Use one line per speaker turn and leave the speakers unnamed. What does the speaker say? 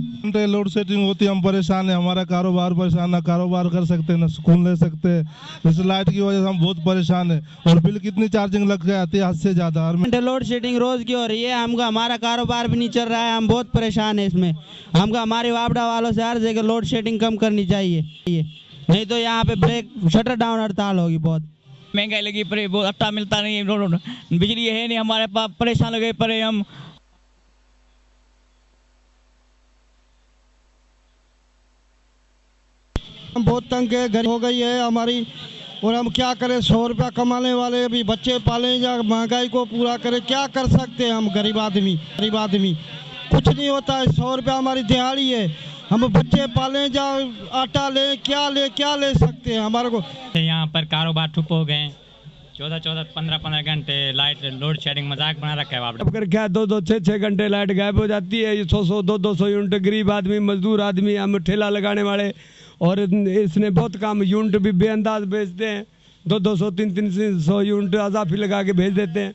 घंटे load setting होती है, हम परेशान है, हमारा कारोबार परेशान, ना कारोबार कर सकते ना सुकून ले सकते। इस लाइट की वजह से हम बहुत परेशान है। और बिल कितनी चार्जिंग लग के आती है, हद से ज्यादा। और
घंटे लोड शेडिंग रोज की हो रही है, हमको हमारा कारोबार भी नहीं चल रहा है, हम बहुत परेशान है इसमें। हमको हमारे वापडा वालों से अर्ज है कि लोड शेडिंग कम करनी चाहिए, नहीं तो यहाँ पे ब्रेक शटर डाउन हड़ताल होगी। बहुत
महंगाई लगी पड़े, बहुत अट्टा मिलता नहीं, बिजली है नहीं हमारे पास, परेशान लगे पड़े हम।
बहुत तंग है, घर हो गई है हमारी, और हम क्या करें? 100 रुपया कमाने वाले अभी बच्चे पालें या महंगाई को पूरा करें, क्या कर सकते हैं हम? गरीब आदमी कुछ नहीं होता है। 100 रुपया हमारी दिहाड़ी है, हम बच्चे पालें या आटा लें, क्या ले सकते हैं हमारे को?
यहाँ पर कारोबार ठप हो गए, 14-14, 15-15 घंटे लाइट लोड शेडिंग मजाक बना रखा है।
अब कर क्या 2-2, 6-6 घंटे लाइट गायब हो जाती है। 100-100, 200-200 यूनिट गरीब आदमी, मजदूर आदमी, हम ठेला लगाने वाले, और इसने बहुत काम यूनिट भी बेअंदाज बेचते हैं। 200-200, 300 यूनिट अजाफी लगा के भेज देते हैं।